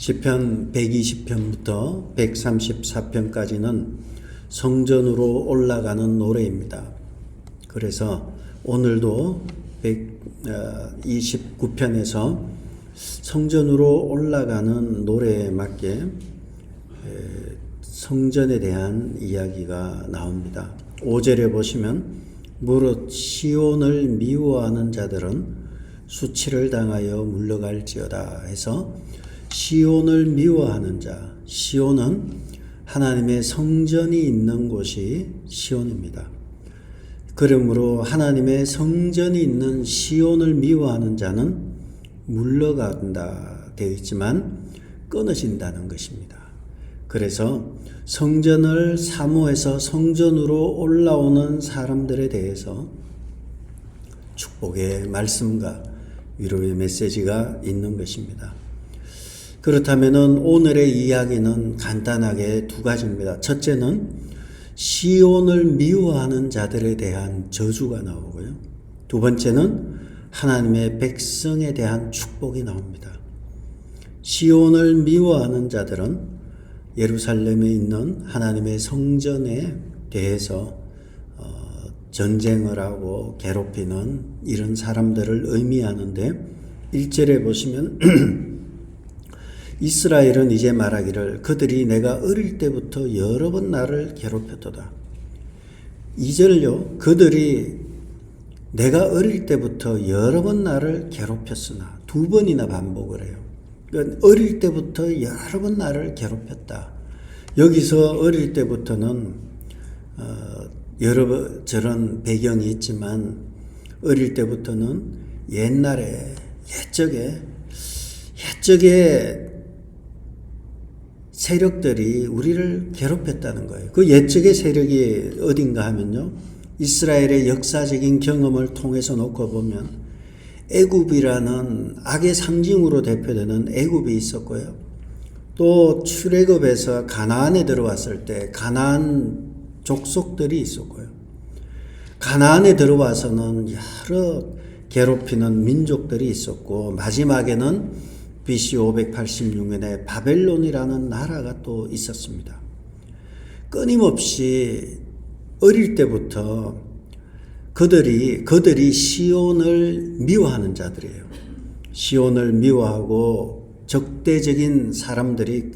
시편 120편부터 134편까지는 성전으로 올라가는 노래입니다. 그래서 오늘도 129편에서 성전으로 올라가는 노래에 맞게 성전에 대한 이야기가 나옵니다. 5절에 보시면 무릇 시온을 미워하는 자들은 수치를 당하여 물러갈지어다 해서 시온을 미워하는 자, 시온은 하나님의 성전이 있는 곳이 시온입니다. 그러므로 하나님의 성전이 있는 시온을 미워하는 자는 물러간다 되어 있지만 끊어진다는 것입니다. 그래서 성전을 사모해서 성전으로 올라오는 사람들에 대해서 축복의 말씀과 위로의 메시지가 있는 것입니다. 그렇다면 오늘의 이야기는 간단하게 두 가지입니다. 첫째는 시온을 미워하는 자들에 대한 저주가 나오고요. 두 번째는 하나님의 백성에 대한 축복이 나옵니다. 시온을 미워하는 자들은 예루살렘에 있는 하나님의 성전에 대해서 전쟁을 하고 괴롭히는 이런 사람들을 의미하는데 1절에 보시면 이스라엘은 이제 말하기를 그들이 내가 어릴 때부터 여러 번 나를 괴롭혔도다. 2절요. 그들이 내가 어릴 때부터 여러 번 나를 괴롭혔으나 두 번이나 반복을 해요. 그러니까 어릴 때부터 여러 번 나를 괴롭혔다. 여기서 어릴 때부터는 여러 저런 배경이 있지만 어릴 때부터는 옛날에 옛적에 세력들이 우리를 괴롭혔다는 거예요. 그 옛적의 세력이 어딘가 하면요. 이스라엘의 역사적인 경험을 통해서 놓고 보면 애굽이라는 악의 상징으로 대표되는 애굽이 있었고요. 또 출애굽에서 가나안에 들어왔을 때 가나안 족속들이 있었고요. 가나안에 들어와서는 여러 괴롭히는 민족들이 있었고 마지막에는 BC 586년에 바벨론이라는 나라가 또 있었습니다. 끊임없이 어릴 때부터 그들이 시온을 미워하는 자들이에요. 시온을 미워하고 적대적인 사람들이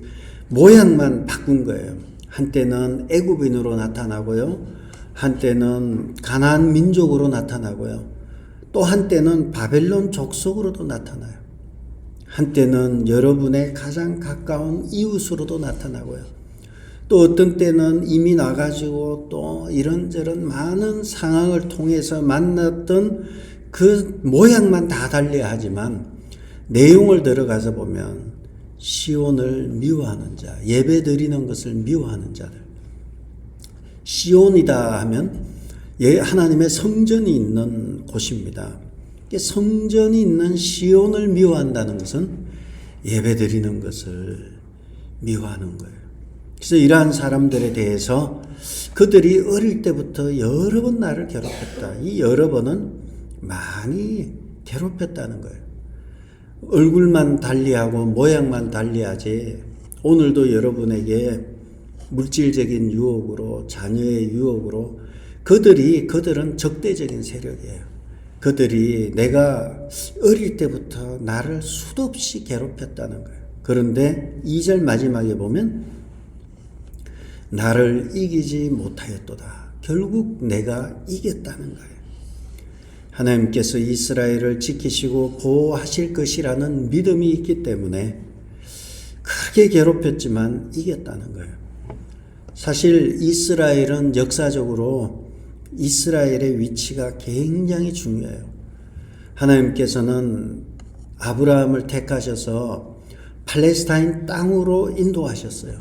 모양만 바꾼 거예요. 한때는 애굽인으로 나타나고요. 한때는 가나안 민족으로 나타나고요. 또 한때는 바벨론 족속으로도 나타나요. 한때는 여러분의 가장 가까운 이웃으로도 나타나고요. 또 어떤 때는 이미 나가지고 또 이런저런 많은 상황을 통해서 만났던 그 모양만 다 달라야 하지만 내용을 들어가서 보면 시온을 미워하는 자, 예배 드리는 것을 미워하는 자들. 시온이다 하면 하나님의 성전이 있는 곳입니다. 성전이 있는 시온을 미워한다는 것은 예배 드리는 것을 미워하는 거예요. 그래서 이러한 사람들에 대해서 그들이 어릴 때부터 여러 번 나를 괴롭혔다. 이 여러 번은 많이 괴롭혔다는 거예요. 얼굴만 달리하고 모양만 달리하지 오늘도 여러분에게 물질적인 유혹으로 자녀의 유혹으로 그들은 적대적인 세력이에요. 그들이 내가 어릴 때부터 나를 수도 없이 괴롭혔다는 거예요. 그런데 2절 마지막에 보면 나를 이기지 못하였도다. 결국 내가 이겼다는 거예요. 하나님께서 이스라엘을 지키시고 보호하실 것이라는 믿음이 있기 때문에 크게 괴롭혔지만 이겼다는 거예요. 사실 이스라엘은 역사적으로 이스라엘의 위치가 굉장히 중요해요. 하나님께서는 아브라함을 택하셔서 팔레스타인 땅으로 인도하셨어요.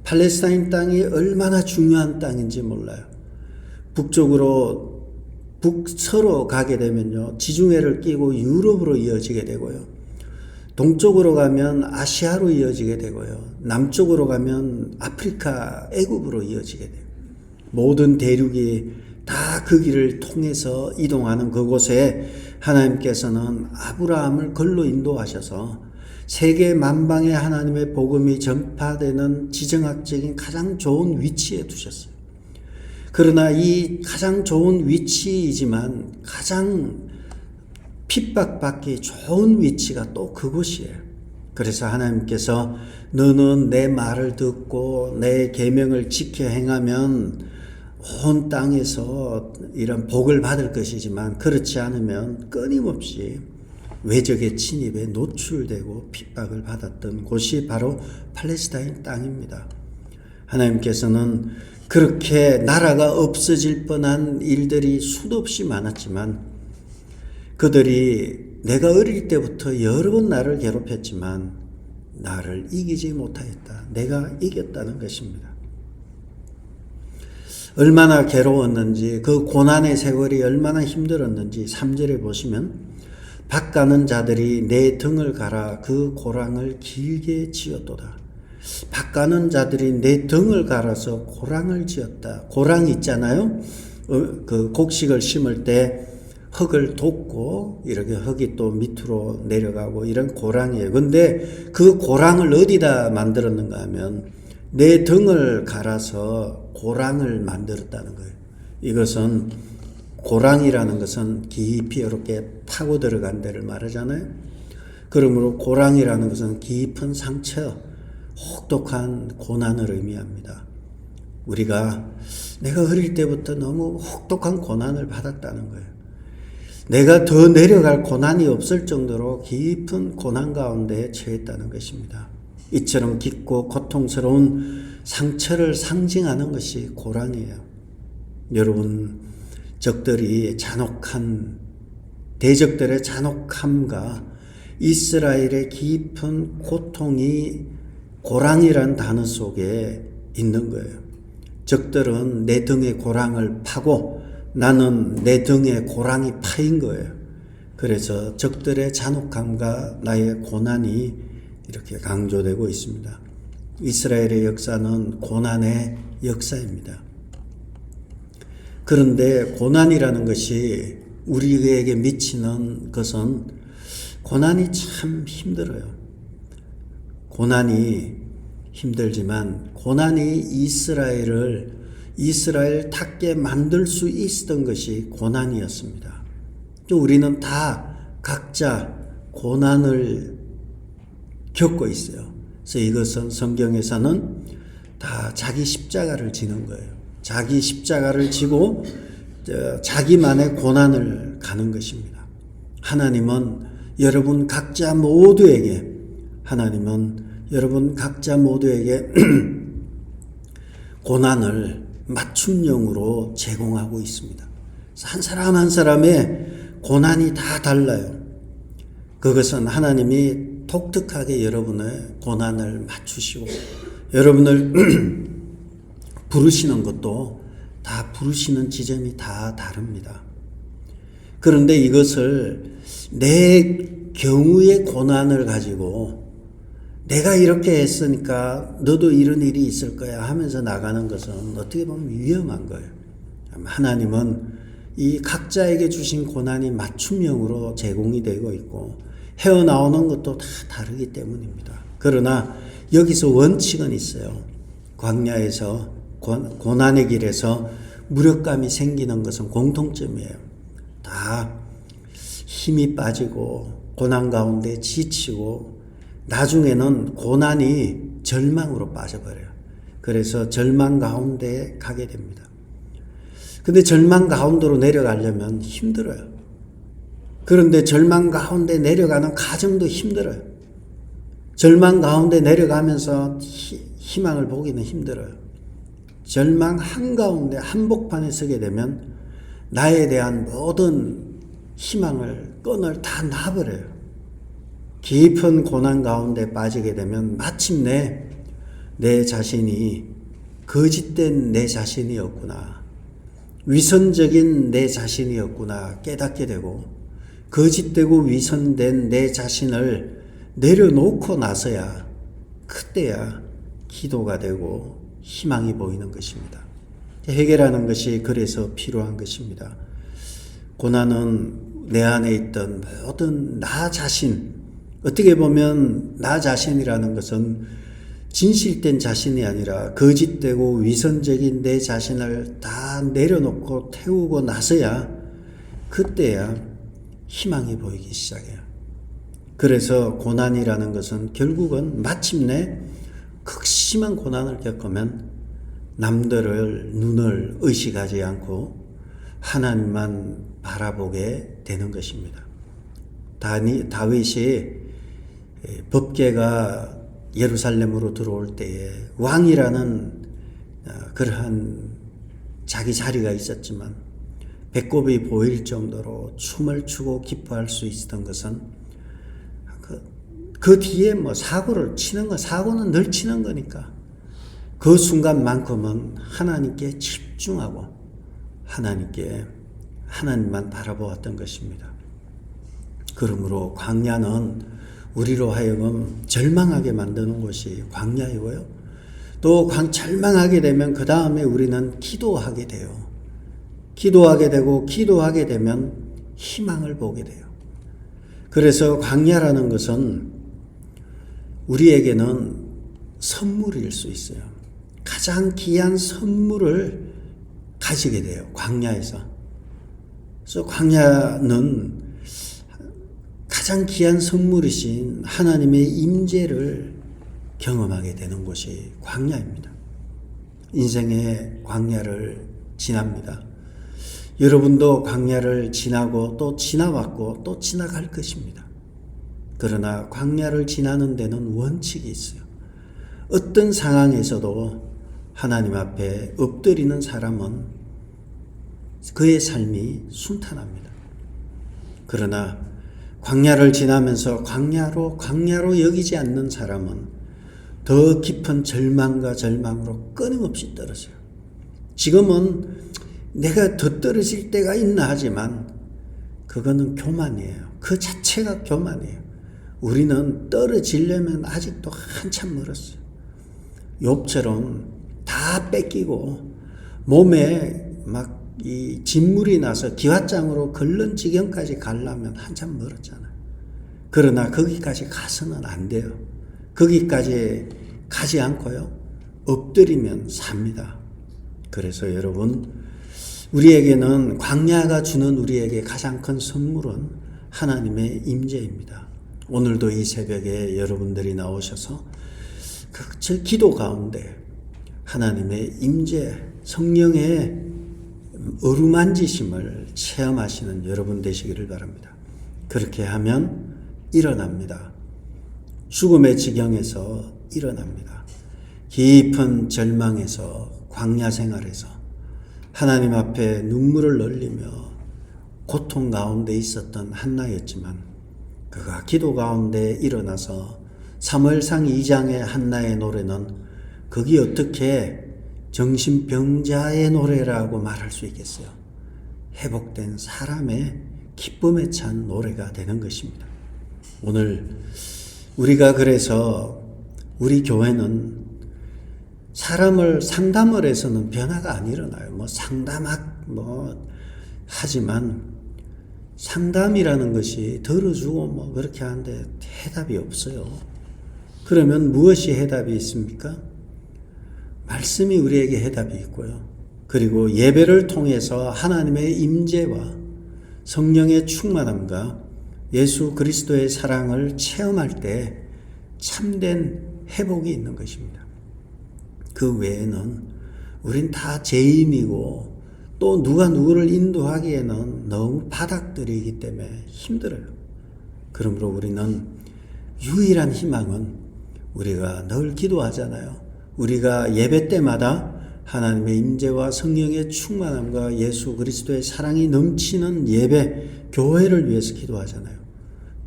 팔레스타인 땅이 얼마나 중요한 땅인지 몰라요. 북서로 가게 되면요. 지중해를 끼고 유럽으로 이어지게 되고요. 동쪽으로 가면 아시아로 이어지게 되고요. 남쪽으로 가면 아프리카, 애굽으로 이어지게 돼요. 모든 대륙이 다 그 길을 통해서 이동하는 그곳에 하나님께서는 아브라함을 걸로 인도하셔서 세계 만방에 하나님의 복음이 전파되는 지정학적인 가장 좋은 위치에 두셨어요. 그러나 이 가장 좋은 위치이지만 가장 핍박받기 좋은 위치가 또 그곳이에요. 그래서 하나님께서 너는 내 말을 듣고 내 계명을 지켜 행하면 온 땅에서 이런 복을 받을 것이지만 그렇지 않으면 끊임없이 외적의 침입에 노출되고 핍박을 받았던 곳이 바로 팔레스타인 땅입니다. 하나님께서는 그렇게 나라가 없어질 뻔한 일들이 수도 없이 많았지만 그들이 내가 어릴 때부터 여러 번 나를 괴롭혔지만 나를 이기지 못하였다. 내가 이겼다는 것입니다. 얼마나 괴로웠는지 그 고난의 세월이 얼마나 힘들었는지 3절에 보시면 밭가는 자들이 내 등을 갈아 그 고랑을 길게 지었도다. 밭가는 자들이 내 등을 갈아서 고랑을 지었다. 고랑 있잖아요. 그 곡식을 심을 때 흙을 돋고 이렇게 흙이 또 밑으로 내려가고 이런 고랑이에요. 근데 그 고랑을 어디다 만들었는가 하면 내 등을 갈아서 고랑을 만들었다는 거예요. 이것은 고랑이라는 것은 깊이 이렇게 파고 들어간 데를 말하잖아요. 그러므로 고랑이라는 것은 깊은 상처, 혹독한 고난을 의미합니다. 우리가 내가 어릴 때부터 너무 혹독한 고난을 받았다는 거예요. 내가 더 내려갈 고난이 없을 정도로 깊은 고난 가운데 처했다는 것입니다. 이처럼 깊고 고통스러운 상처를 상징하는 것이 고랑이에요. 여러분, 적들이 잔혹한 대적들의 잔혹함과 이스라엘의 깊은 고통이 고랑이란 단어 속에 있는 거예요. 적들은 내 등에 고랑을 파고 나는 내 등에 고랑이 파인 거예요. 그래서 적들의 잔혹함과 나의 고난이 이렇게 강조되고 있습니다. 이스라엘의 역사는 고난의 역사입니다. 그런데 고난이라는 것이 우리에게 미치는 것은 고난이 참 힘들어요. 고난이 힘들지만 고난이 이스라엘 탔게 만들 수 있었던 것이 고난이었습니다. 또 우리는 다 각자 고난을 겪고 있어요. 그래서 이것은 성경에서는 다 자기 십자가를 지는 거예요. 자기 십자가를 지고 자기만의 고난을 가는 것입니다. 하나님은 여러분 각자 모두에게 고난을 맞춤형으로 제공하고 있습니다. 한 사람 한 사람의 고난이 다 달라요. 그것은 하나님이 독특하게 여러분의 고난을 맞추시고 여러분을 부르시는 것도 다 부르시는 지점이 다 다릅니다. 그런데 이것을 내 경우의 고난을 가지고 내가 이렇게 했으니까 너도 이런 일이 있을 거야 하면서 나가는 것은 어떻게 보면 위험한 거예요. 하나님은 이 각자에게 주신 고난이 맞춤형으로 제공이 되고 있고 헤어나오는 것도 다 다르기 때문입니다. 그러나 여기서 원칙은 있어요. 광야에서 고난의 길에서 무력감이 생기는 것은 공통점이에요. 다 힘이 빠지고 고난 가운데 지치고 나중에는 고난이 절망으로 빠져버려요. 그래서 절망 가운데 가게 됩니다. 근데 절망 가운데로 내려가려면 힘들어요. 그런데 절망 가운데 내려가는 과정도 힘들어요. 절망 가운데 내려가면서 희망을 보기는 힘들어요. 절망 한가운데 한복판에 서게 되면 나에 대한 모든 끈을 다 놔버려요. 깊은 고난 가운데 빠지게 되면 마침내 내 자신이 거짓된 내 자신이었구나, 위선적인 내 자신이었구나 깨닫게 되고 거짓되고 위선된 내 자신을 내려놓고 나서야 그때야 기도가 되고 희망이 보이는 것입니다. 해결하는 것이 그래서 필요한 것입니다. 고난은 내 안에 있던 모든 나 자신, 어떻게 보면 나 자신이라는 것은 진실된 자신이 아니라 거짓되고 위선적인 내 자신을 다 내려놓고 태우고 나서야 그때야 희망이 보이기 시작해요. 그래서 고난이라는 것은 결국은 마침내 극심한 고난을 겪으면 남들을 눈을 의식하지 않고 하나님만 바라보게 되는 것입니다. 다윗이 법궤가 예루살렘으로 들어올 때에 왕이라는 그러한 자기 자리가 있었지만 배꼽이 보일 정도로 춤을 추고 기뻐할 수 있었던 것은 그 뒤에 뭐 사고는 늘 치는 거니까 그 순간만큼은 하나님께 집중하고 하나님만 바라보았던 것입니다. 그러므로 광야는 우리로 하여금 절망하게 만드는 곳이 광야이고요. 또 절망하게 되면 그 다음에 우리는 기도하게 돼요. 기도하게 되면 희망을 보게 돼요. 그래서 광야라는 것은 우리에게는 선물일 수 있어요. 가장 귀한 선물을 가지게 돼요. 광야에서. 그래서 광야는 가장 귀한 선물이신 하나님의 임재를 경험하게 되는 곳이 광야입니다. 인생의 광야를 지납니다. 여러분도 광야를 지나고 또 지나왔고 또 지나갈 것입니다. 그러나 광야를 지나는 데는 원칙이 있어요. 어떤 상황에서도 하나님 앞에 엎드리는 사람은 그의 삶이 순탄합니다. 그러나 광야를 지나면서 광야로 여기지 않는 사람은 더 깊은 절망으로 끊임없이 떨어져요. 지금은 내가 더 떨어질 때가 있나 하지만 그거는 교만이에요. 그 자체가 교만이에요. 우리는 떨어지려면 아직도 한참 멀었어요. 욥처럼 다 뺏기고 몸에 막 이 진물이 나서 기왓장으로 긁는 지경까지 가려면 한참 멀었잖아요. 그러나 거기까지 가서는 안 돼요. 거기까지 가지 않고요. 엎드리면 삽니다. 그래서 여러분, 우리에게는 광야가 주는 우리에게 가장 큰 선물은 하나님의 임재입니다. 오늘도 이 새벽에 여러분들이 나오셔서 저 기도 가운데 하나님의 임재, 성령의 어루만지심을 체험하시는 여러분 되시기를 바랍니다. 그렇게 하면 일어납니다. 죽음의 지경에서 일어납니다. 깊은 절망에서 광야 생활에서 하나님 앞에 눈물을 흘리며 고통 가운데 있었던 한나였지만 그가 기도 가운데 일어나서 사무엘상 2장의 한나의 노래는 그게 어떻게 정신병자의 노래라고 말할 수 있겠어요? 회복된 사람의 기쁨에 찬 노래가 되는 것입니다. 오늘 우리가 그래서 우리 교회는 사람을 상담을 해서는 변화가 안 일어나요. 하지만 상담이라는 것이 들어주고 그렇게 하는데 해답이 없어요. 그러면 무엇이 해답이 있습니까? 말씀이 우리에게 해답이 있고요. 그리고 예배를 통해서 하나님의 임재와 성령의 충만함과 예수 그리스도의 사랑을 체험할 때 참된 회복이 있는 것입니다. 그 외에는 우린 다 죄인이고 또 누가 누구를 인도하기에는 너무 바닥들이기 때문에 힘들어요. 그러므로 우리는 유일한 희망은 우리가 늘 기도하잖아요. 우리가 예배 때마다 하나님의 임재와 성령의 충만함과 예수 그리스도의 사랑이 넘치는 예배, 교회를 위해서 기도하잖아요.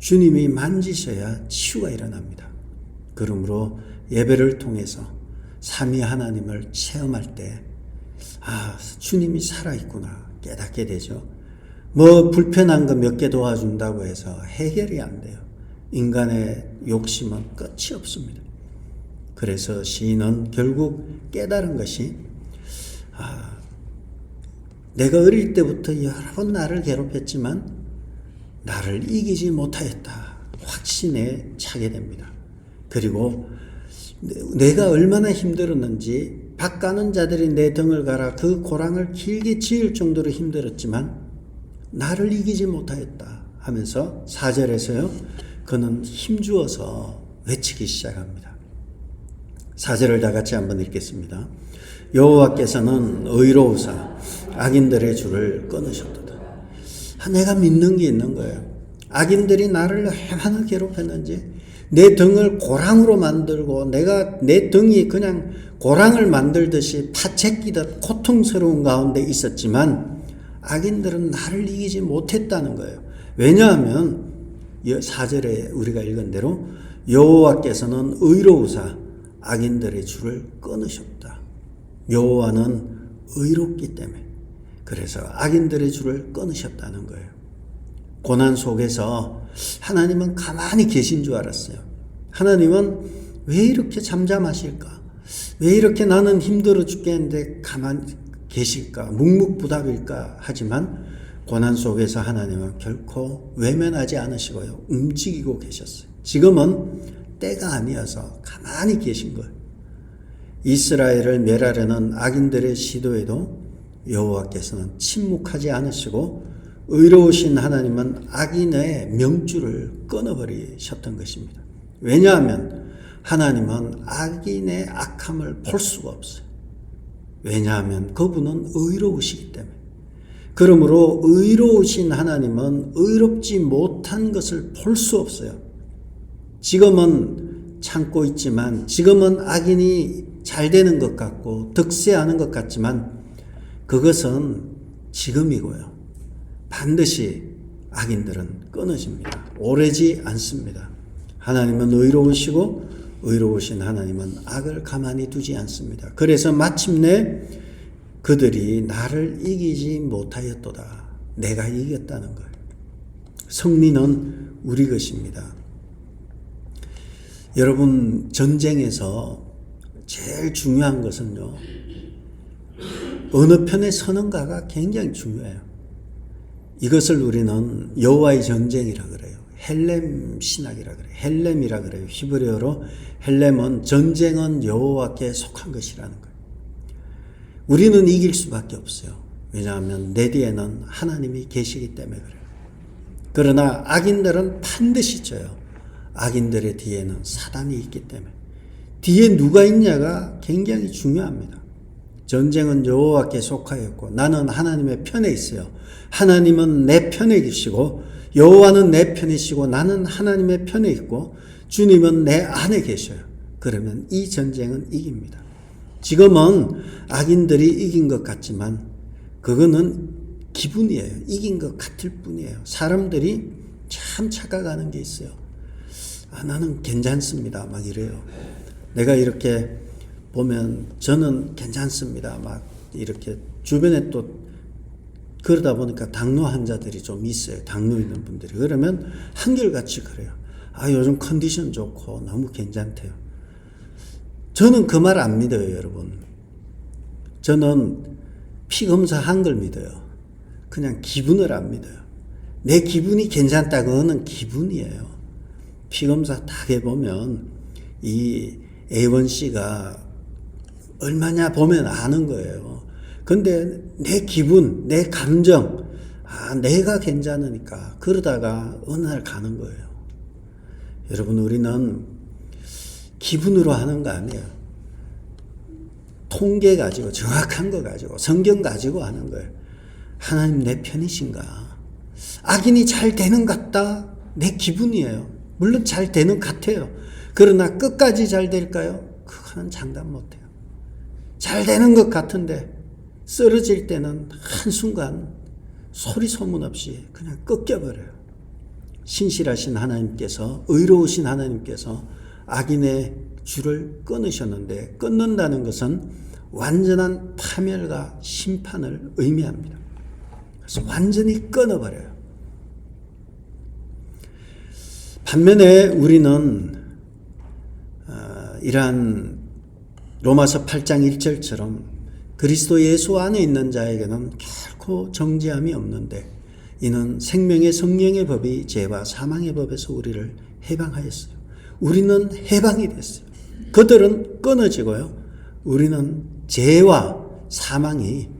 주님이 만지셔야 치유가 일어납니다. 그러므로 예배를 통해서 삼위 하나님을 체험할 때 주님이 살아있구나 깨닫게 되죠. 불편한 거 몇 개 도와준다고 해서 해결이 안 돼요. 인간의 욕심은 끝이 없습니다. 그래서 시인은 결국 깨달은 것이 내가 어릴 때부터 여러 번 나를 괴롭혔지만 나를 이기지 못하였다. 확신에 차게 됩니다. 그리고 내가 얼마나 힘들었는지 밭 가는 자들이 내 등을 갈아 그 고랑을 길게 지을 정도로 힘들었지만 나를 이기지 못하였다 하면서 4절에서요. 그는 힘주어서 외치기 시작합니다. 4절을 다 같이 한번 읽겠습니다. 여호와께서는 의로우사 악인들의 줄을 끊으셨도다. 내가 믿는 게 있는 거예요. 악인들이 나를 얼마나 괴롭혔는지 내 등을 고랑으로 만들고 내가 내 등이 그냥 고랑을 만들듯이 파채끼듯 고통스러운 가운데 있었지만 악인들은 나를 이기지 못했다는 거예요. 왜냐하면 4절에 우리가 읽은 대로 여호와께서는 의로우사 악인들의 줄을 끊으셨다. 여호와는 의롭기 때문에 그래서 악인들의 줄을 끊으셨다는 거예요. 고난 속에서 하나님은 가만히 계신 줄 알았어요. 하나님은 왜 이렇게 잠잠하실까? 왜 이렇게 나는 힘들어 죽겠는데 가만히 계실까? 묵묵부답일까? 하지만 고난 속에서 하나님은 결코 외면하지 않으시고요. 움직이고 계셨어요. 지금은 때가 아니어서 가만히 계신 거예요. 이스라엘을 멸하려는 악인들의 시도에도 여호와께서는 침묵하지 않으시고 의로우신 하나님은 악인의 명줄을 끊어버리셨던 것입니다. 왜냐하면 하나님은 악인의 악함을 볼 수가 없어요. 왜냐하면 그분은 의로우시기 때문에. 그러므로 의로우신 하나님은 의롭지 못한 것을 볼 수 없어요. 지금은 참고 있지만 지금은 악인이 잘 되는 것 같고 득세하는 것 같지만 그것은 지금이고요. 반드시 악인들은 끊어집니다. 오래지 않습니다. 하나님은 의로우시고 의로우신 하나님은 악을 가만히 두지 않습니다. 그래서 마침내 그들이 나를 이기지 못하였도다. 내가 이겼다는 거예요. 승리는 우리 것입니다. 여러분, 전쟁에서 제일 중요한 것은요, 어느 편에 서는가가 굉장히 중요해요. 이것을 우리는 여호와의 전쟁이라 그래요. 헬렘 신학이라 그래요. 헬렘이라 그래요. 히브리어로 헬렘은 전쟁은 여호와께 속한 것이라는 거예요. 우리는 이길 수밖에 없어요. 왜냐하면 내 뒤에는 하나님이 계시기 때문에 그래요. 그러나 악인들은 반드시 져요. 악인들의 뒤에는 사단이 있기 때문에. 뒤에 누가 있냐가 굉장히 중요합니다. 전쟁은 여호와께 속하였고 나는 하나님의 편에 있어요. 하나님은 내 편에 계시고 여호와는 내 편이시고 나는 하나님의 편에 있고 주님은 내 안에 계셔요. 그러면 이 전쟁은 이깁니다. 지금은 악인들이 이긴 것 같지만 그거는 기분이에요. 이긴 것 같을 뿐이에요. 사람들이 참 착각하는 게 있어요. 나는 괜찮습니다. 막 이래요. 내가 이렇게 보면 저는 괜찮습니다. 막 이렇게 주변에 또 그러다 보니까 당뇨 환자들이 좀 있어요. 당뇨 있는 분들이. 그러면 한결같이 그래요. 요즘 컨디션 좋고 너무 괜찮대요. 저는 그 말 안 믿어요, 여러분. 저는 피검사 한 걸 믿어요. 그냥 기분을 안 믿어요. 내 기분이 괜찮다, 그거는 기분이에요. 피검사 딱 해보면 이 A1C가 얼마냐 보면 아는 거예요. 근데 내 기분, 내 감정, 내가 괜찮으니까 그러다가 어느 날 가는 거예요. 여러분, 우리는 기분으로 하는 거 아니에요. 통계 가지고, 정확한 거 가지고, 성경 가지고 하는 거예요. 하나님 내 편이신가? 악인이 잘 되는 것 같다? 내 기분이에요. 물론 잘 되는 것 같아요. 그러나 끝까지 잘 될까요? 그거는 장담 못해요. 잘 되는 것 같은데 쓰러질 때는 한순간 소리 소문 없이 그냥 꺾여버려요. 신실하신 하나님께서, 의로우신 하나님께서 악인의 줄을 끊으셨는데, 끊는다는 것은 완전한 파멸과 심판을 의미합니다. 그래서 완전히 끊어버려요. 반면에 우리는 이러한 로마서 8장 1절처럼 그리스도 예수 안에 있는 자에게는 결코 정죄함이 없는데 이는 생명의 성령의 법이 죄와 사망의 법에서 우리를 해방하였어요. 우리는 해방이 됐어요. 그들은 끊어지고요. 우리는 죄와 사망이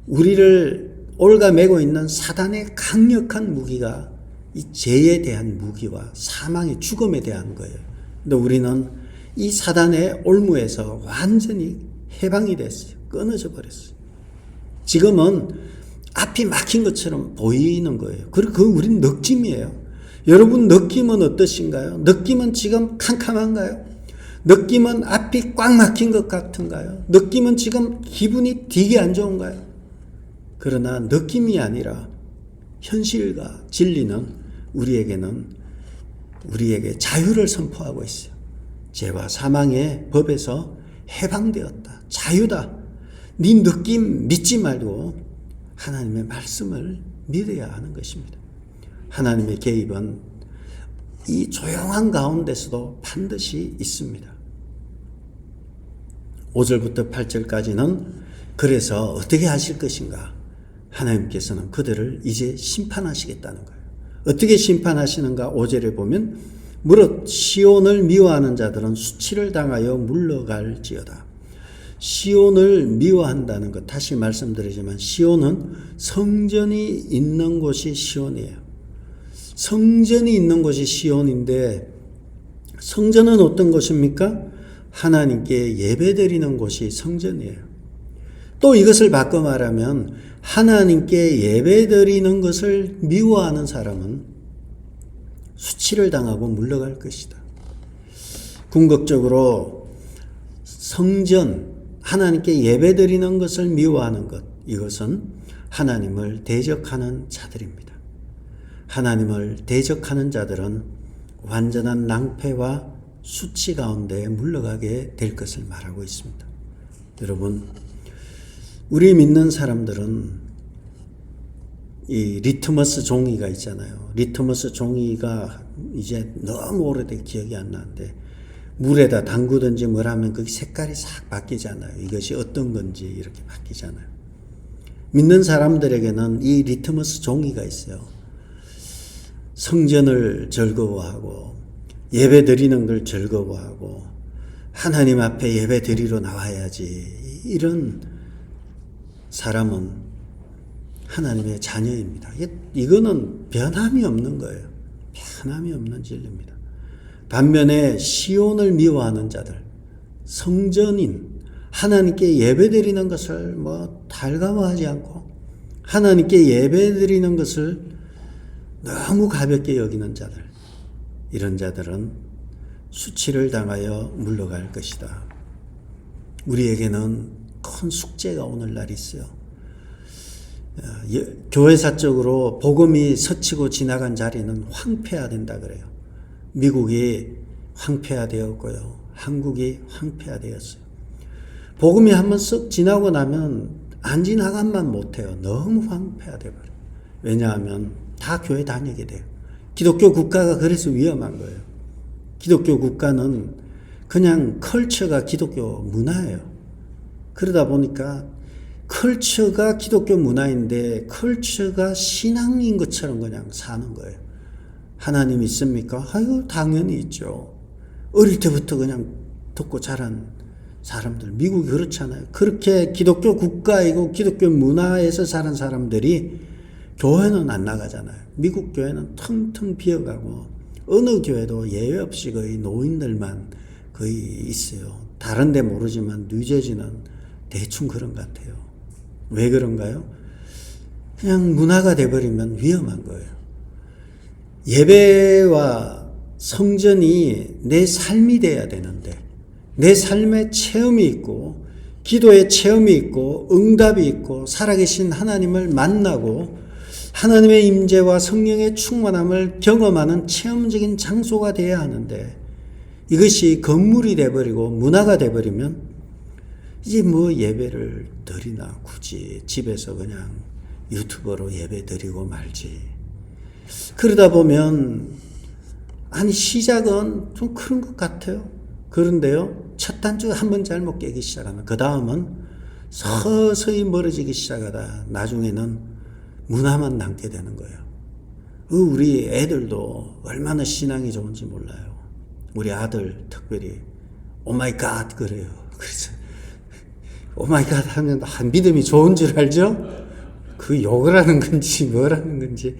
우리를 올가매고 있는 사단의 강력한 무기가 이 죄에 대한 무기와 사망의 죽음에 대한 거예요. 근데 우리는 이 사단의 올무에서 완전히 해방이 됐어요. 끊어져 버렸어요. 지금은 앞이 막힌 것처럼 보이는 거예요. 그리고 그 우린 느낌이에요. 여러분 느낌은 어떠신가요? 느낌은 지금 캄캄한가요? 느낌은 앞이 꽉 막힌 것 같은가요? 느낌은 지금 기분이 되게 안 좋은가요? 그러나 느낌이 아니라 현실과 진리는 우리에게 자유를 선포하고 있어요. 죄와 사망의 법에서 해방되었다. 자유다. 네 느낌 믿지 말고 하나님의 말씀을 믿어야 하는 것입니다. 하나님의 개입은 이 조용한 가운데서도 반드시 있습니다. 5절부터 8절까지는 그래서 어떻게 하실 것인가? 하나님께서는 그들을 이제 심판하시겠다는 거예요. 어떻게 심판하시는가? 5절에 보면 무릇 시온을 미워하는 자들은 수치를 당하여 물러갈지어다. 시온을 미워한다는 것 다시 말씀드리지만 시온은 성전이 있는 곳이 시온이에요. 성전이 있는 곳이 시온인데 성전은 어떤 곳입니까? 하나님께 예배드리는 곳이 성전이에요. 또 이것을 바꿔 말하면 하나님께 예배드리는 것을 미워하는 사람은 수치를 당하고 물러갈 것이다. 궁극적으로 성전, 하나님께 예배드리는 것을 미워하는 것, 이것은 하나님을 대적하는 자들입니다. 하나님을 대적하는 자들은 완전한 낭패와 수치 가운데 물러가게 될 것을 말하고 있습니다. 여러분, 우리 믿는 사람들은 이 리트머스 종이가 있잖아요. 리트머스 종이가 이제 너무 오래돼 기억이 안 나는데 물에다 담그든지 뭘 하면 그 색깔이 싹 바뀌잖아요. 이것이 어떤 건지 이렇게 바뀌잖아요. 믿는 사람들에게는 이 리트머스 종이가 있어요. 성전을 즐거워하고 예배 드리는 걸 즐거워하고 하나님 앞에 예배 드리러 나와야지, 이런 사람은 하나님의 자녀입니다. 이거는 변함이 없는 거예요. 변함이 없는 진리입니다. 반면에 시온을 미워하는 자들, 성전인 하나님께 예배드리는 것을 달가워하지 않고 하나님께 예배드리는 것을 너무 가볍게 여기는 자들, 이런 자들은 수치를 당하여 물러갈 것이다. 우리에게는 큰 숙제가 오늘날 있어요. 교회사적으로 복음이 스치고 지나간 자리는 황폐화된다 그래요. 미국이 황폐화되었고요. 한국이 황폐화되었어요. 복음이 한번 쓱 지나고 나면 안 지나간만 못해요. 너무 황폐화되어버려요. 왜냐하면 다 교회 다니게 돼요. 기독교 국가가 그래서 위험한 거예요. 기독교 국가는 그냥 컬처가 기독교 문화예요. 그러다 보니까 컬처가 기독교 문화인데 컬처가 신앙인 것처럼 그냥 사는 거예요. 하나님 있습니까? 아유, 당연히 있죠. 어릴 때부터 그냥 듣고 자란 사람들, 미국이 그렇잖아요. 그렇게 기독교 국가이고 기독교 문화에서 사는 사람들이 교회는 안 나가잖아요. 미국 교회는 텅텅 비어가고 어느 교회도 예외 없이 거의 노인들만 거의 있어요. 다른 데 모르지만 뉴저지는 대충 그런 것 같아요. 왜 그런가요? 그냥 문화가 돼버리면 위험한 거예요. 예배와 성전이 내 삶이 돼야 되는데 내 삶의 체험이 있고 기도의 체험이 있고 응답이 있고 살아계신 하나님을 만나고 하나님의 임재와 성령의 충만함을 경험하는 체험적인 장소가 되어야 하는데 이것이 건물이 돼버리고 문화가 돼버리면 이제 예배를 드리나, 굳이 집에서 그냥 유튜버로 예배 드리고 말지. 그러다 보면 시작은 좀 그런 것 같아요. 그런데요, 첫 단추 한번 잘못 깨기 시작하면 그 다음은 서서히 멀어지기 시작하다 나중에는 문화만 남게 되는 거예요. 우리 애들도 얼마나 신앙이 좋은지 몰라요. 우리 아들 특별히 오마이갓 그래요. 그래서 오마이갓 하면 믿음이 좋은 줄 알죠? 그 욕을 하는 건지 뭐라는 건지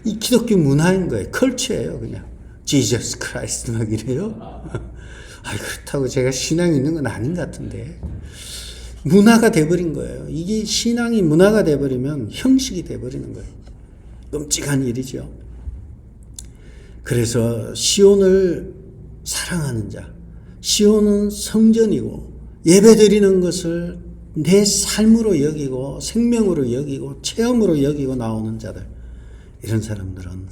이 기독교 문화인 거예요. 컬처예요. 그냥 지저스 크라이스트 막 이래요. 그렇다고 제가 신앙이 있는 건 아닌 것 같은데 문화가 돼버린 거예요. 이게 신앙이 문화가 돼버리면 형식이 돼버리는 거예요. 끔찍한 일이죠. 그래서 시온을 사랑하는 자, 시온은 성전이고 예배드리는 것을 내 삶으로 여기고 생명으로 여기고 체험으로 여기고 나오는 자들, 이런 사람들은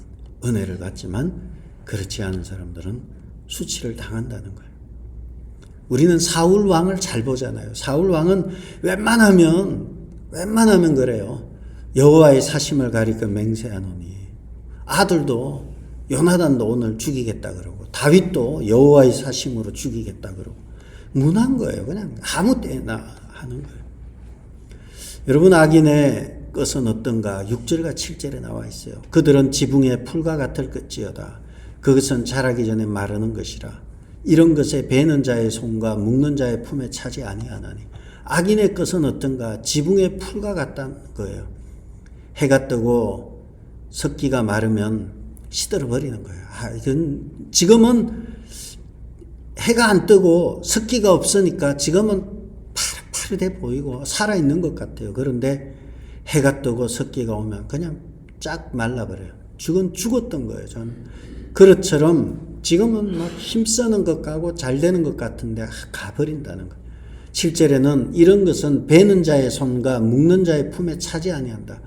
은혜를 받지만 그렇지 않은 사람들은 수치를 당한다는 거예요. 우리는 사울 왕을 잘 보잖아요. 사울 왕은 웬만하면 그래요. 여호와의 사심을 가리켜 맹세하노니, 아들도 요나단도 오늘 죽이겠다 그러고 다윗도 여호와의 사심으로 죽이겠다 그러고 문한 거예요. 그냥 아무 때나 하는 거예요. 여러분, 악인의 것은 어떤가? 6절과 7절에 나와 있어요. 그들은 지붕의 풀과 같을 것지어다. 그것은 자라기 전에 마르는 것이라. 이런 것에 베는 자의 손과 묶는 자의 품에 차지 아니하나니. 악인의 것은 어떤가? 지붕의 풀과 같다는 거예요. 해가 뜨고 석기가 마르면 시들어 버리는 거예요. 이건 지금은 해가 안 뜨고 석기가 없으니까 지금은 파릇파릇해 보이고 살아있는 것 같아요. 그런데 해가 뜨고 석기가 오면 그냥 쫙 말라버려요. 죽었던 거예요. 저는 그릇처럼 지금은 막 힘쓰는 것 같고 잘 되는 것 같은데 가버린다는 거예요. 7절에는 이런 것은 베는 자의 손과 묶는 자의 품에 차지 아니한다.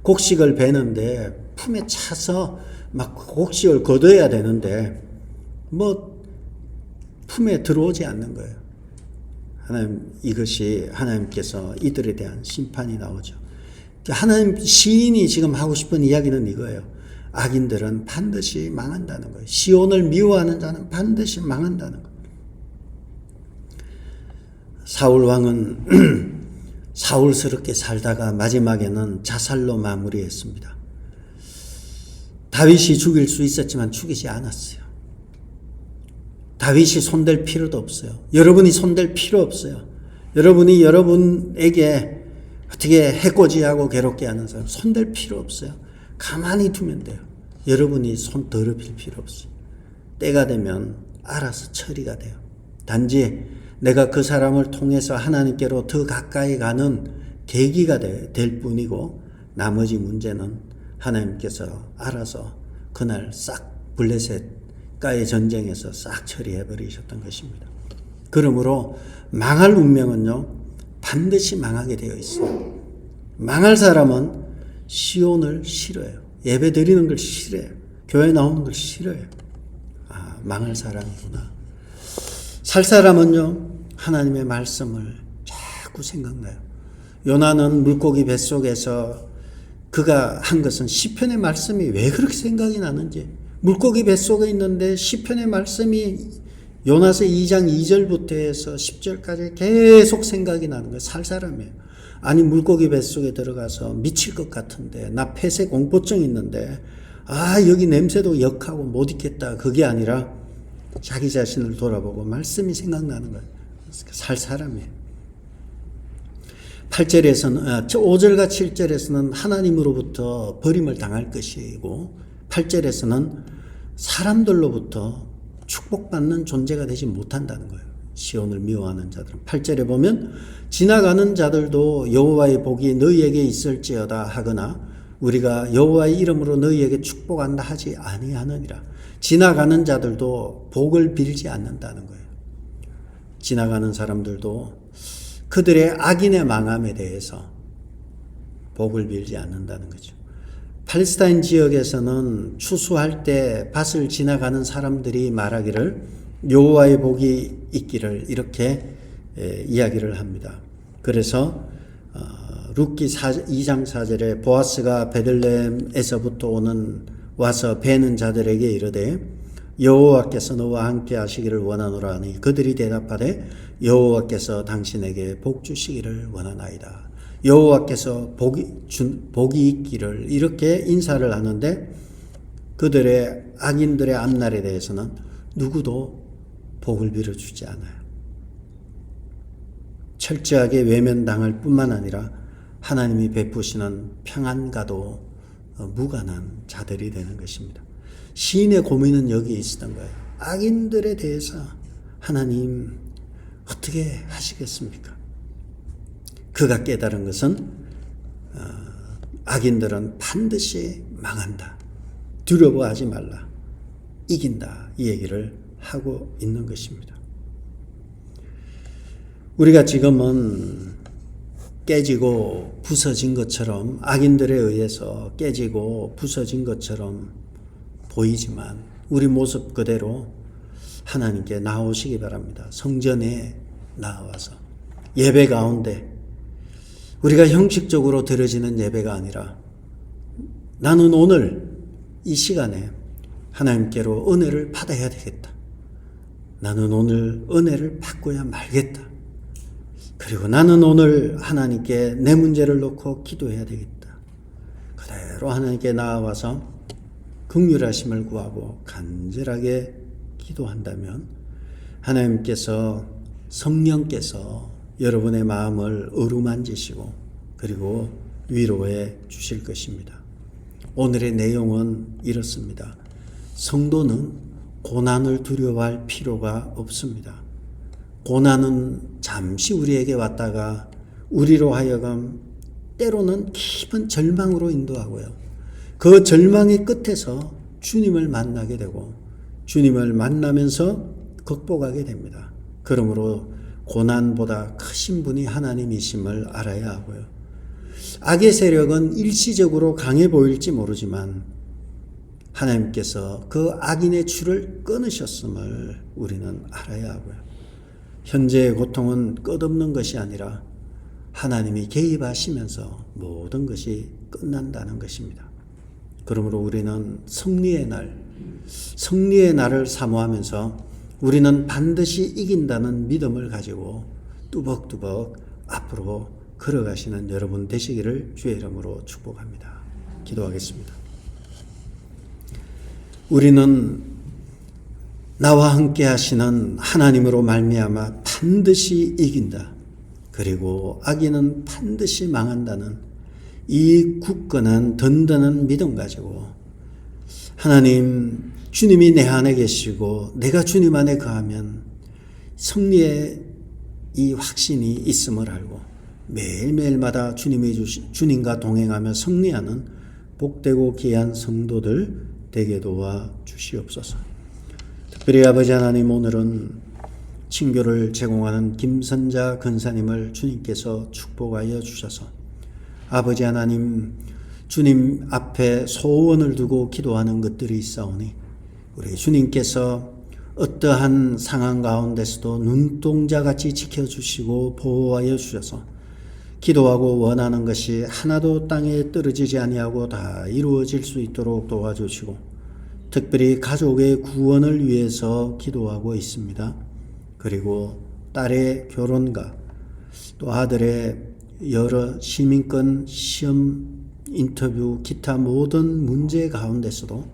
곡식을 베는데 품에 차서 막 곡식을 거둬야 되는데 품에 들어오지 않는 거예요. 이것이 하나님께서 이들에 대한 심판이 나오죠. 하나님 시인이 지금 하고 싶은 이야기는 이거예요. 악인들은 반드시 망한다는 거예요. 시온을 미워하는 자는 반드시 망한다는 거예요. 사울 왕은 사울스럽게 살다가 마지막에는 자살로 마무리했습니다. 다윗이 죽일 수 있었지만 죽이지 않았어요. 다윗이 손댈 필요도 없어요. 여러분이 손댈 필요 없어요. 여러분이 여러분에게 어떻게 해코지하고 괴롭게 하는 사람 손댈 필요 없어요. 가만히 두면 돼요. 여러분이 손 더럽힐 필요 없어요. 때가 되면 알아서 처리가 돼요. 단지 내가 그 사람을 통해서 하나님께로 더 가까이 가는 계기가 될 뿐이고, 나머지 문제는 하나님께서 알아서 그날 싹 블레셋과의 전쟁에서 싹 처리해 버리셨던 것입니다. 그러므로 망할 운명은요 반드시 망하게 되어 있어요. 망할 사람은 시온을 싫어해요. 예배 드리는 걸 싫어해요. 교회 나오는 걸 싫어해요. 망할 사람이구나. 살 사람은요 하나님의 말씀을 자꾸 생각나요. 요나는 물고기 뱃속에서 그가 한 것은 시편의 말씀이 왜 그렇게 생각이 나는지, 물고기 뱃속에 있는데 시편의 말씀이 요나서 2장 2절부터 해서 10절까지 계속 생각이 나는 거예요. 살 사람이에요. 아니 물고기 뱃속에 들어가서 미칠 것 같은데, 나 폐쇄 공포증 있는데 여기 냄새도 역하고 못 있겠다, 그게 아니라 자기 자신을 돌아보고 말씀이 생각나는 거예요. 살 사람이에요. 8절에서는 5절과 7절에서는 하나님으로부터 버림을 당할 것이고, 8절에서는 사람들로부터 축복받는 존재가 되지 못한다는 거예요. 시온을 미워하는 자들은. 8절에 보면 지나가는 자들도 여호와의 복이 너희에게 있을지어다 하거나 우리가 여호와의 이름으로 너희에게 축복한다 하지 아니하느니라. 지나가는 자들도 복을 빌지 않는다는 거예요. 지나가는 사람들도 그들의 악인의 망함에 대해서 복을 빌지 않는다는 거죠. 팔레스타인 지역에서는 추수할 때 밭을 지나가는 사람들이 말하기를 여호와의 복이 있기를 이렇게 이야기를 합니다. 그래서 룻기 2장 4절에 보아스가 베들레헴에서부터 와서 베는 자들에게 이르되 여호와께서 너와 함께 하시기를 원하노라 하니 그들이 대답하되 여호와께서 당신에게 복 주시기를 원하나이다. 여호와께서 복이 있기를 이렇게 인사를 하는데 그들의 악인들의 앞날에 대해서는 누구도 복을 빌어주지 않아요. 철저하게 외면당할 뿐만 아니라 하나님이 베푸시는 평안과도 무관한 자들이 되는 것입니다. 시인의 고민은 여기에 있었던 거예요. 악인들에 대해서 하나님 어떻게 하시겠습니까? 그가 깨달은 것은 악인들은 반드시 망한다. 두려워하지 말라. 이긴다. 이 얘기를 하고 있는 것입니다. 우리가 지금은 깨지고 부서진 것처럼 악인들에 의해서 깨지고 부서진 것처럼 보이지만 우리 모습 그대로 하나님께 나오시기 바랍니다. 성전에 나와서 예배 가운데 우리가 형식적으로 드려지는 예배가 아니라 나는 오늘 이 시간에 하나님께로 은혜를 받아야 되겠다. 나는 오늘 은혜를 받고야 말겠다. 그리고 나는 오늘 하나님께 내 문제를 놓고 기도해야 되겠다. 그대로 하나님께 나와서 긍휼하심을 구하고 간절하게 기도한다면 하나님께서 성령께서 여러분의 마음을 어루만지시고 그리고 위로해 주실 것입니다. 오늘의 내용은 이렇습니다. 성도는 고난을 두려워할 필요가 없습니다. 고난은 잠시 우리에게 왔다가 우리로 하여금 때로는 깊은 절망으로 인도하고요. 그 절망의 끝에서 주님을 만나게 되고 주님을 만나면서 극복하게 됩니다. 그러므로 고난보다 크신 분이 하나님이심을 알아야 하고요. 악의 세력은 일시적으로 강해 보일지 모르지만 하나님께서 그 악인의 줄을 끊으셨음을 우리는 알아야 하고요. 현재의 고통은 끝없는 것이 아니라 하나님이 개입하시면서 모든 것이 끝난다는 것입니다. 그러므로 우리는 승리의 날을 사모하면서 우리는 반드시 이긴다는 믿음을 가지고 뚜벅뚜벅 앞으로 걸어가시는 여러분 되시기를 주의 이름으로 축복합니다. 기도하겠습니다. 우리는 나와 함께 하시는 하나님으로 말미암아 반드시 이긴다. 그리고 악인은 반드시 망한다는 이 굳건한 든든한 믿음 가지고 하나님 주님이 내 안에 계시고 내가 주님 안에 거하면 승리의 이 확신이 있음을 알고 매일매일마다 주님과 동행하며 승리하는 복되고 귀한 성도들 되게 도와 주시옵소서. 특별히 아버지 하나님, 오늘은 친교를 제공하는 김선자 근사님을 주님께서 축복하여 주셔서 아버지 하나님, 주님 앞에 소원을 두고 기도하는 것들이 있사오니 우리 주님께서 어떠한 상황 가운데서도 눈동자같이 지켜주시고 보호하여 주셔서 기도하고 원하는 것이 하나도 땅에 떨어지지 아니하고 다 이루어질 수 있도록 도와주시고 특별히 가족의 구원을 위해서 기도하고 있습니다. 그리고 딸의 결혼과 또 아들의 여러 시민권 시험 인터뷰 기타 모든 문제 가운데서도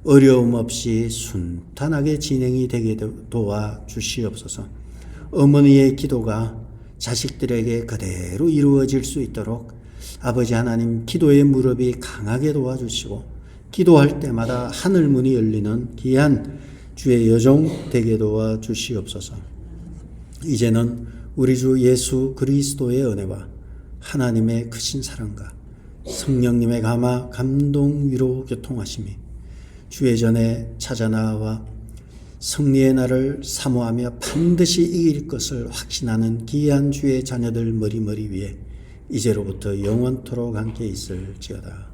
어려움 없이 순탄하게 진행이 되게 도와 주시옵소서. 어머니의 기도가 자식들에게 그대로 이루어질 수 있도록 아버지 하나님, 기도의 무릎이 강하게 도와주시고 기도할 때마다 하늘문이 열리는 귀한 주의 여종 되게 도와 주시옵소서. 이제는 우리 주 예수 그리스도의 은혜와 하나님의 크신 사랑과 성령님의 감화 감동 위로 교통하심이 주의 전에 찾아나와 승리의 날을 사모하며 반드시 이길 것을 확신하는 귀한 주의 자녀들 머리머리 위에 이제로부터 영원토록 함께 있을지어다.